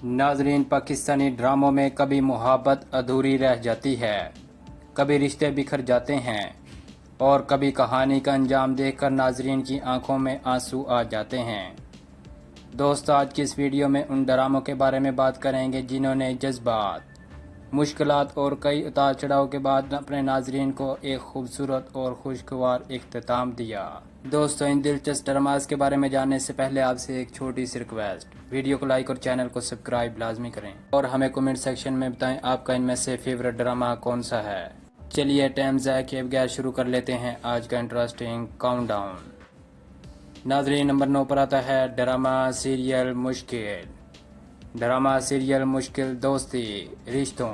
नाजरीन, पाकिस्तानी ड्रामों में कभी मुहब्बत अधूरी रह जाती है, कभी रिश्ते बिखर जाते हैं और कभी कहानी का अंजाम देखकर नाजरीन की आंखों में आंसू आ जाते हैं। दोस्तों, आज की इस वीडियो में उन ड्रामों के बारे में बात करेंगे जिन्होंने जज्बात, मुश्किलात और कई उतार चढ़ाव के बाद अपने नाजरीन को एक खूबसूरत और खुशगवार इख्तिताम दिया। दोस्तों, इन दिलचस्प ड्रामास के बारे में जानने से पहले आपसे एक छोटी सी रिक्वेस्ट, वीडियो को लाइक और चैनल को सब्सक्राइब लाजमी करें और हमें कमेंट सेक्शन में बताएं आपका इनमें से फेवरेट ड्रामा कौन सा है। चलिए टाइम ज़ाया किए बगैर शुरू कर लेते हैं आज का इंटरेस्टिंग काउंटडाउन। नाजरीन, नंबर 9 पर आता है ड्रामा सीरियल मुश्किल। ड्रामा सीरियल मुश्किल दोस्ती, रिश्तों,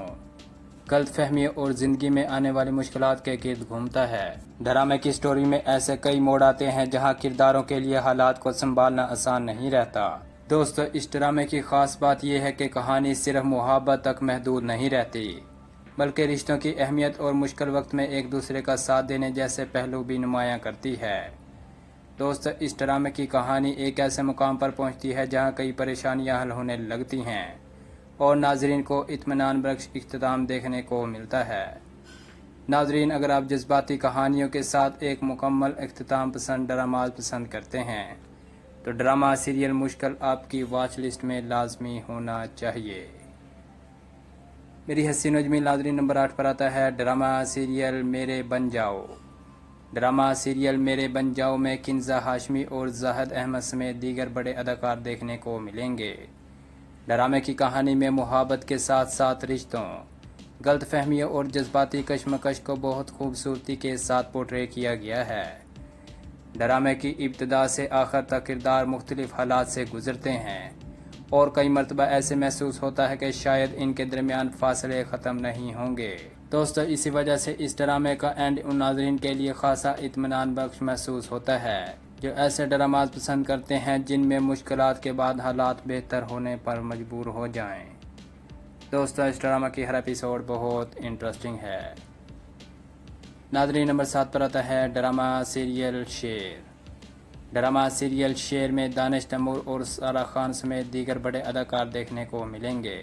गलतफहमी और ज़िंदगी में आने वाली मुश्किलात के गिर्द घूमता है। ड्रामे की स्टोरी में ऐसे कई मोड़ आते हैं जहां किरदारों के लिए हालात को संभालना आसान नहीं रहता। दोस्तों, इस ड्रामे की खास बात यह है कि कहानी सिर्फ मुहब्बत तक महदूद नहीं रहती, बल्कि रिश्तों की अहमियत और मुश्किल वक्त में एक दूसरे का साथ देने जैसे पहलू भी नुमायां करती है। दोस्तों, इस ड्रामे की कहानी एक ऐसे मुकाम पर पहुंचती है जहां कई परेशानियां हल होने लगती हैं और नाजरीन को इत्मीनान बख्श इख्तिताम देखने को मिलता है। नाजरीन, अगर आप जज्बाती कहानियों के साथ एक मुकम्मल इख्तिताम पसंद ड्रामा पसंद करते हैं तो ड्रामा सीरियल मुश्किल आपकी वॉच लिस्ट में लाजमी होना चाहिए। मेरी हसीन अजमी नाजरीन, नंबर 8 पर आता है ड्रामा सीरियल मेरे बन जाओ। ड्रामा सीरियल मेरे बन जाओ में किंजा हाशमी और जाहिद अहमद समेत दीगर बड़े अदाकार देखने को मिलेंगे। ड्रामे की कहानी में मुहब्बत के साथ साथ रिश्तों, गलतफहमियों और जज्बाती कशमकश को बहुत खूबसूरती के साथ पोर्ट्रे किया गया है। ड्रामे की इब्तिदा से आखिर तक किरदार मुख्तलिफ हालात से गुजरते हैं और कई मरतबा ऐसे महसूस होता है कि शायद इनके दरमियान फासले ख़त्म नहीं होंगे। दोस्तों, इसी वजह से इस ड्रामे का एंड उन नाज़रीन के लिए खासा इत्मीनान बख्श महसूस होता है जो ऐसे ड्रामाज पसंद करते हैं जिनमें मुश्किलात के बाद हालात बेहतर होने पर मजबूर हो जाएं। दोस्तों, इस ड्रामा की हर एपिसोड बहुत इंटरेस्टिंग है। नाज़रीन, नंबर 7 पर आता है ड्रामा सीरियल शेर। ड्रामा सीरियल शेर में दानिश तैमूर और सारा खान समेत दीगर बड़े अदाकार देखने को मिलेंगे।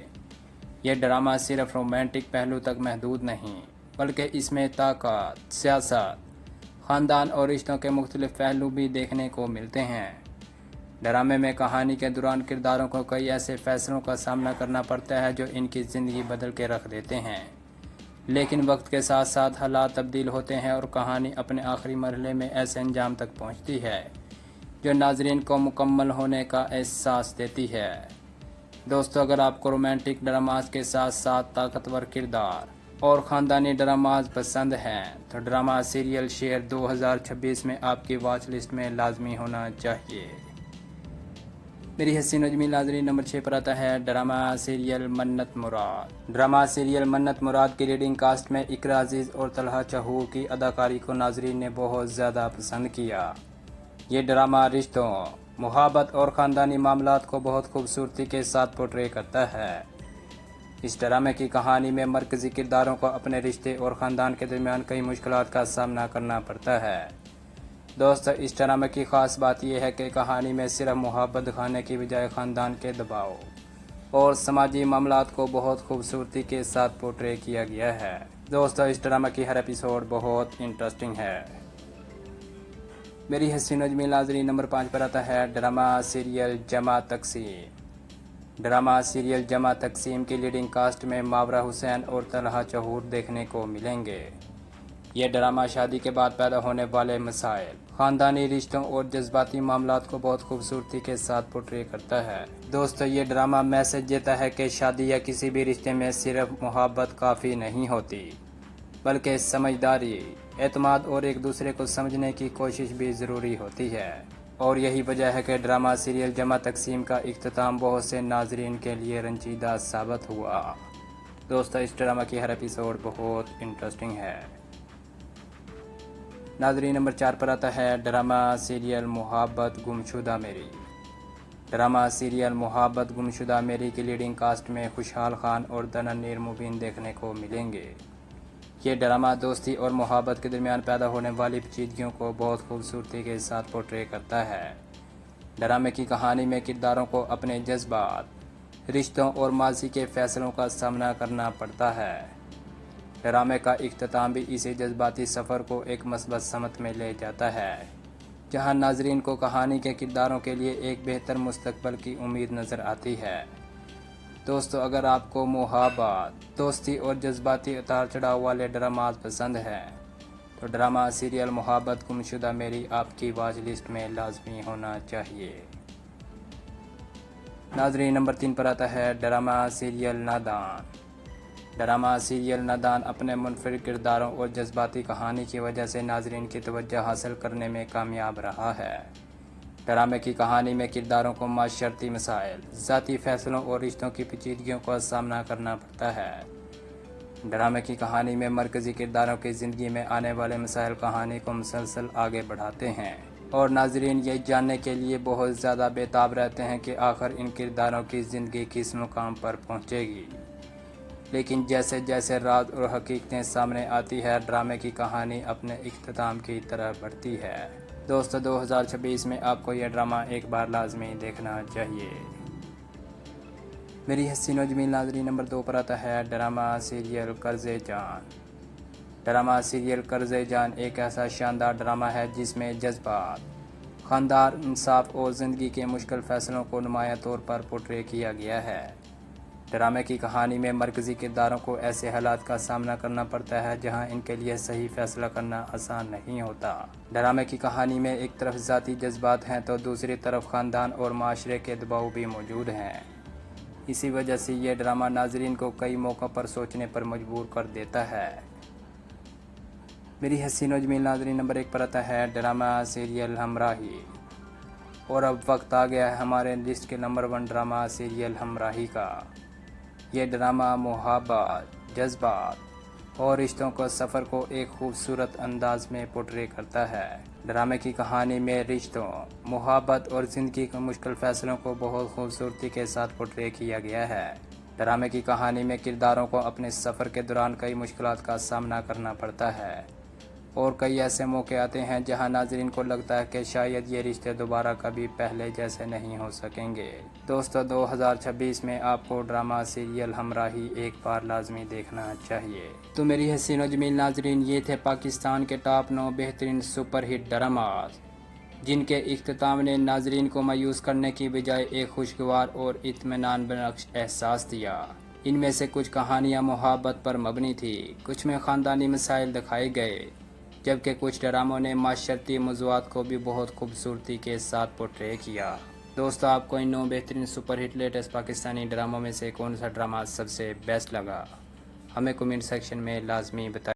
यह ड्रामा सिर्फ रोमांटिक पहलू तक महदूद नहीं, बल्कि इसमें ताकत, सियासत, ख़ानदान और रिश्तों के मुख्तलिफ पहलू भी देखने को मिलते हैं। ड्रामे में कहानी के दौरान किरदारों को कई ऐसे फैसलों का सामना करना पड़ता है जो इनकी ज़िंदगी बदल के रख देते हैं, लेकिन वक्त के साथ साथ हालात तब्दील होते हैं और कहानी अपने आखिरी मरहले में ऐसे अंजाम तक पहुंचती है जो नाजरीन को मुकम्मल होने का एहसास देती है। दोस्तों, अगर आपको रोमांटिक ड्रामास के साथ साथ ताकतवर किरदार और ख़ानदानी ड्रामास पसंद हैं तो ड्रामा सीरियल शेर 2026 में आपकी वॉच लिस्ट में लाजमी होना चाहिए। मेरी हसीन अजमी नाजरीन, नंबर 6 पर आता है ड्रामा सीरियल मन्नत मुराद। ड्रामा सीरियल मन्नत मुराद की लीडिंग कास्ट में इकरा अजीज़ और तलहा चहूर की अदाकारी को नाजरीन ने बहुत ज़्यादा पसंद किया। ये ड्रामा रिश्तों, मुहब्बत और ख़ानदानी मामलात को बहुत खूबसूरती के साथ पोर्ट्रे करता है। इस ड्रामे की कहानी में मरकज़ी किरदारों को अपने रिश्ते और ख़ानदान के दरमियान कई मुश्किलात का सामना करना पड़ता है। दोस्तों, इस ड्रामे की ख़ास बात यह है कि कहानी में सिर्फ मुहब्बत दिखाने की बजाय ख़ानदान के दबाव और समाजी मामलात को बहुत खूबसूरती के साथ पोर्ट्रे किया गया है। दोस्तों, इस ड्रामे की हर एपिसोड बहुत इंटरेस्टिंग है। मेरी हसीन अजमी नाज़रीन, नंबर 5 पर आता है ड्रामा सीरियल जमा तकसीम। ड्रामा सीरियल जमा तकसीम की लीडिंग कास्ट में मावरा हुसैन और तलहा चहूर देखने को मिलेंगे। यह ड्रामा शादी के बाद पैदा होने वाले मसाइल, ख़ानदानी रिश्तों और जज्बाती मामलात को बहुत खूबसूरती के साथ पोर्ट्रे करता है। दोस्तों, ये ड्रामा मैसेज देता है कि शादी या किसी भी रिश्ते में सिर्फ मुहब्बत काफ़ी नहीं होती, बल्कि समझदारी, एतमाद और एक दूसरे को समझने की कोशिश भी ज़रूरी होती है। और यही वजह है कि ड्रामा सीरियल जमा तकसीम का इख्तिताम बहुत से नाजरीन के लिए रंजीदा साबित हुआ। दोस्तों, इस ड्रामा की हर एपिसोड बहुत इंटरेस्टिंग है। नाजरीन, नंबर 4 पर आता है ड्रामा सीरियल मुहब्बत गुमशुदा मेरी। ड्रामा सीरियल मुहब्बत गुमशुदा मेरी की लीडिंग कास्ट में खुशहाल खान और दननीर मुबीन देखने को मिलेंगे। ये ड्रामा दोस्ती और मुहब्बत के दरमियान पैदा होने वाली पेचीदगियों को बहुत खूबसूरती के साथ पोर्ट्रे करता है। ड्रामे की कहानी में किरदारों को अपने जज्बात, رشتوں اور ماضی کے فیصلوں کا سامنا کرنا پڑتا ہے۔ ڈرامے کا اختتام بھی اسی جذباتی سفر کو ایک مثبت سمت میں لے جاتا ہے، جہاں ناظرین کو کہانی کے کرداروں کے لیے ایک بہتر مستقبل کی امید نظر آتی ہے۔ دوستو، اگر آپ کو محبت، دوستی اور جذباتی اتار چڑھاؤ والے ڈراماز پسند ہیں تو ڈرامہ سیریل محبت گمشدہ میری آپ کی واچ لسٹ میں لازمی ہونا چاہیے۔ ناظرین، نمبر 3 پر آتا ہے ڈرامہ سیریل نادان۔ ڈرامہ سیریل نادان اپنے منفرد کرداروں اور جذباتی کہانی کی وجہ سے ناظرین کی توجہ حاصل کرنے میں کامیاب رہا ہے۔ ڈرامے کی کہانی میں کرداروں کو معاشرتی مسائل، ذاتی فیصلوں اور رشتوں کی پیچیدگیوں کا سامنا کرنا پڑتا ہے۔ ڈرامے کی کہانی میں مرکزی کرداروں کی زندگی میں آنے والے مسائل کہانی کو مسلسل آگے بڑھاتے ہیں، اور ناظرین یہ جاننے کے لیے بہت زیادہ بےتاب رہتے ہیں کہ آخر ان کرداروں کی زندگی کس مقام پر پہنچے گی۔ لیکن جیسے جیسے راز اور حقیقتیں سامنے آتی ہے، ڈرامے کی کہانی اپنے اختتام کی طرف بڑھتی ہے۔ دوستو، 2026 میں آپ کو یہ ڈرامہ ایک بار لازمی دیکھنا چاہیے۔ میری حسین و جمیل ناظرین، نمبر 2 پر آتا ہے ڈرامہ سیریل کرزے جان۔ ڈرامہ سیریل کرزے جان ایک ایسا شاندار ڈرامہ ہے جس میں جذبات، خاندان، انصاف اور زندگی کے مشکل فیصلوں کو نمایاں طور پر پورٹرے کیا گیا ہے۔ ڈرامے کی کہانی میں مرکزی کرداروں کو ایسے حالات کا سامنا کرنا پڑتا ہے جہاں ان کے لیے صحیح فیصلہ کرنا آسان نہیں ہوتا۔ ڈرامے کی کہانی میں ایک طرف ذاتی جذبات ہیں تو دوسری طرف خاندان اور معاشرے کے دباؤ بھی موجود ہیں۔ اسی وجہ سے یہ ڈرامہ ناظرین کو کئی موقعوں پر سوچنے پر مجبور کر دیتا ہے۔ میری حسین و جمیل ناظرین، نمبر 1 پر آتا ہے ڈرامہ سیریل ہمراہی۔ اور اب وقت آ گیا ہے ہمارے لسٹ کے نمبر 1 ڈرامہ سیریل ہمراہی کا۔ یہ ڈرامہ محبت، جذبات اور رشتوں کے سفر کو ایک خوبصورت انداز میں پورٹرے کرتا ہے۔ ڈرامے کی کہانی میں رشتوں، محبت اور زندگی کے مشکل فیصلوں کو بہت خوبصورتی کے ساتھ پورٹرے کیا گیا ہے۔ ڈرامے کی کہانی میں کرداروں کو اپنے سفر کے دوران کئی مشکلات کا سامنا کرنا پڑتا ہے، اور کئی ایسے موقع آتے ہیں جہاں ناظرین کو لگتا ہے کہ شاید یہ رشتے دوبارہ کبھی پہلے جیسے نہیں ہو سکیں گے۔ دوستو، 2026 میں آپ کو ڈرامہ سیریل ہمراہی ایک بار لازمی دیکھنا چاہیے۔ تو میری حسین و جمیل ناظرین، یہ تھے پاکستان کے ٹاپ 9 بہترین سپر ہٹ ڈراماز، جن کے اختتام نے ناظرین کو مایوس کرنے کی بجائے ایک خوشگوار اور اطمینان بخش احساس دیا۔ ان میں سے کچھ کہانیاں محبت پر مبنی تھی، کچھ میں خاندانی مسائل دکھائے گئے، جبکہ کچھ ڈراموں نے معاشرتی موضوعات کو بھی بہت خوبصورتی کے ساتھ پورٹرے کیا۔ دوستو، آپ کو ان 9 بہترین سپر ہٹ لیٹسٹ پاکستانی ڈراموں میں سے کون سا ڈرامہ سب سے بیسٹ لگا؟ ہمیں کمنٹ سیکشن میں لازمی بتائیں۔